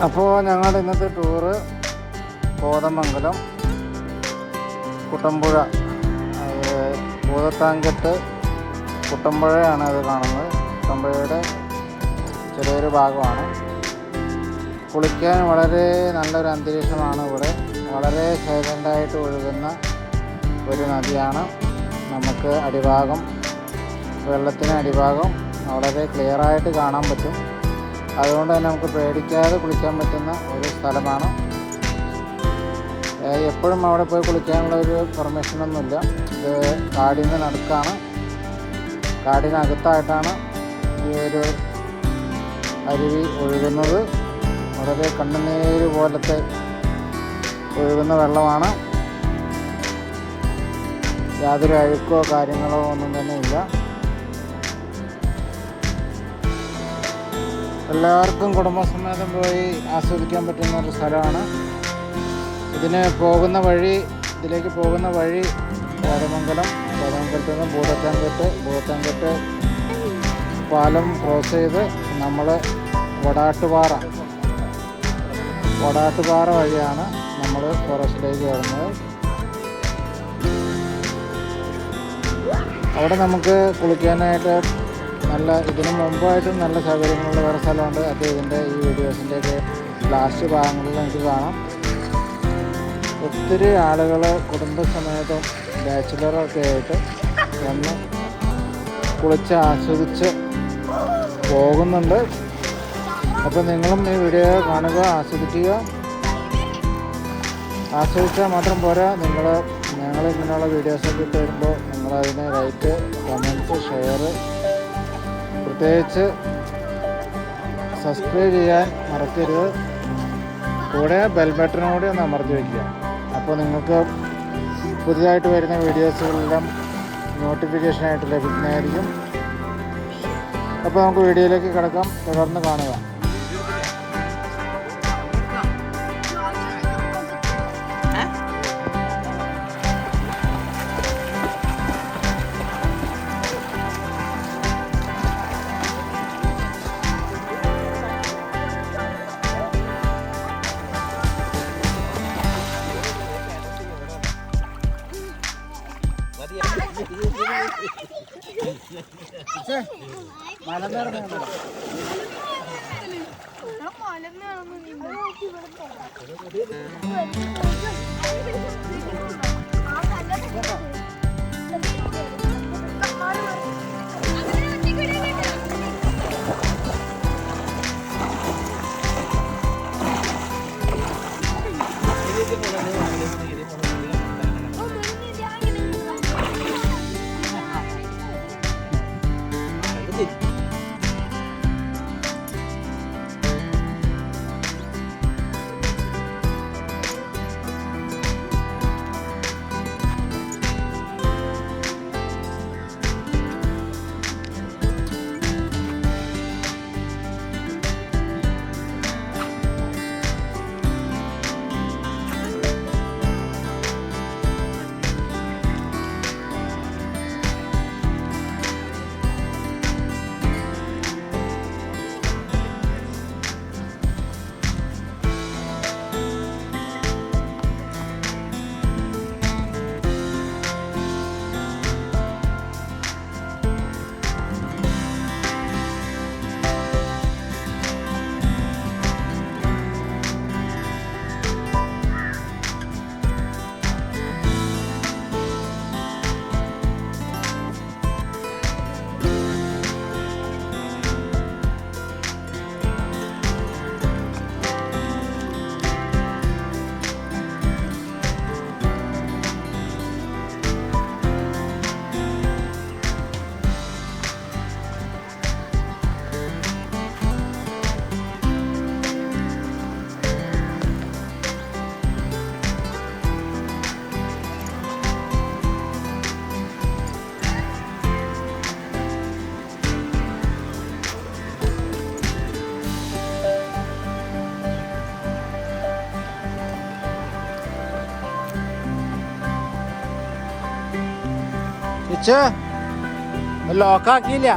അപ്പോൾ ഞങ്ങളുടെ ഇന്നത്തെ ടൂറ് കോതമംഗലം, കുട്ടമ്പുഴ, ഭൂതത്താൻകെട്ട് കുട്ടമ്പുഴയാണ് അത് കാണുന്നത്. കുട്ടമ്പുഴയുടെ ചെറിയൊരു ഭാഗമാണ്. കുളിക്കാൻ വളരെ നല്ലൊരു അന്തരീക്ഷമാണ് ഇവിടെ. വളരെ സൈലൻ്റായിട്ട് ഒഴുകുന്ന ഒരു നദിയാണ്. നമുക്ക് അടിഭാഗം, വെള്ളത്തിന് അടിഭാഗം വളരെ ക്ലിയറായിട്ട് കാണാൻ പറ്റും. അതുകൊണ്ട് തന്നെ നമുക്ക് പേടിക്കാതെ കുളിക്കാൻ പറ്റുന്ന ഒരു സ്ഥലമാണ്. എപ്പോഴും അവിടെ പോയി കുളിക്കാനുള്ള ഒരു പെർമിഷനൊന്നുമില്ല. ഇത് കാടിന് നടുക്കാണ്, കാടിനകത്തായിട്ടാണ് ഈ ഒരു അരുവി ഒഴുകുന്നത്. വളരെ കണ്ണുനീര് പോലത്തെ ഒഴുകുന്ന വെള്ളമാണ്. യാതൊരു അഴുക്കോ കാര്യങ്ങളോ ഒന്നും തന്നെ ഇല്ല. എല്ലാവർക്കും കുടുംബസമേതം പോയി ആസ്വദിക്കാൻ പറ്റുന്ന ഒരു സ്ഥലമാണ്. ഇതിലേക്ക് പോകുന്ന വഴി കോതമംഗലത്ത് നിന്ന് ഭൂതത്താൻകെട്ട് പാലം ക്രോസ് ചെയ്ത് നമ്മൾ വടാട്ടുപാറ വഴിയാണ് നമ്മൾ ഫോറസ്റ്റിലേക്ക് കയറുന്നത്. അവിടെ നമുക്ക് കുളിക്കാനായിട്ട് ഇതിനു മുമ്പായിട്ടും നല്ല സൗകര്യങ്ങളുള്ള വേറെ സ്ഥലമുണ്ട്. അത് ഇതിൻ്റെ ഈ വീഡിയോസിൻ്റെയൊക്കെ ലാസ്റ്റ് ഭാഗങ്ങളിൽ നമുക്ക് കാണാം. ഒത്തിരി ആളുകൾ കുടുംബസമേതം ബാച്ചിലറൊക്കെ ആയിട്ട് വന്ന് കുളിച്ച് ആസ്വദിച്ച് പോകുന്നുണ്ട്. അപ്പോൾ നിങ്ങളും ഈ വീഡിയോ കാണുക, ആസ്വദിച്ചാൽ മാത്രം പോരാ. ഞങ്ങൾ ഇങ്ങനെയുള്ള വീഡിയോസൊക്കെ ഇട്ട് വരുമ്പോൾ നിങ്ങളതിന് ലൈക്ക്, കമൻറ്റ്സ്, ഷെയർ, പ്രത്യേകിച്ച് സബ്സ്ക്രൈബ് ചെയ്യാൻ മറക്കരുത്. കൂടെ ബെൽ ബട്ടണും കൂടി ഒന്ന് അമർത്തി വയ്ക്കുക. അപ്പോൾ നിങ്ങൾക്ക് പുതിയതായിട്ട് വരുന്ന വീഡിയോസുകളെല്ലാം നോട്ടിഫിക്കേഷനായിട്ട് ലഭിക്കുന്നതായിരിക്കും. അപ്പോൾ നമുക്ക് വീഡിയോയിലേക്ക് കിടക്കാം. തുടർന്ന് കാണുക. ലോക്കാക്കിയില്ല.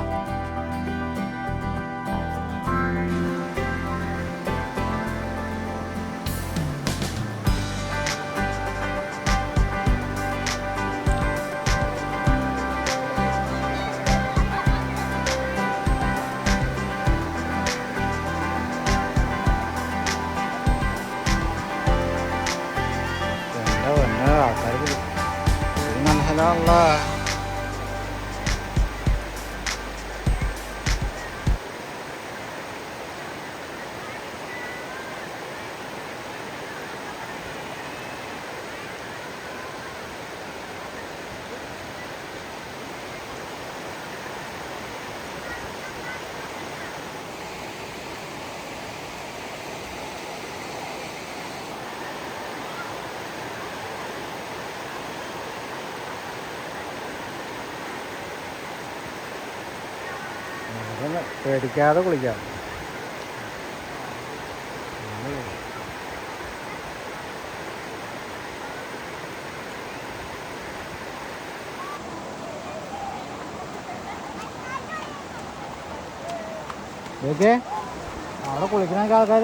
മോളെ. പേടിക്കാതെ കുളിക്കാം. ഓക്കെ അവിടെ കുളിക്കണൊക്കെ ആൾക്കാർ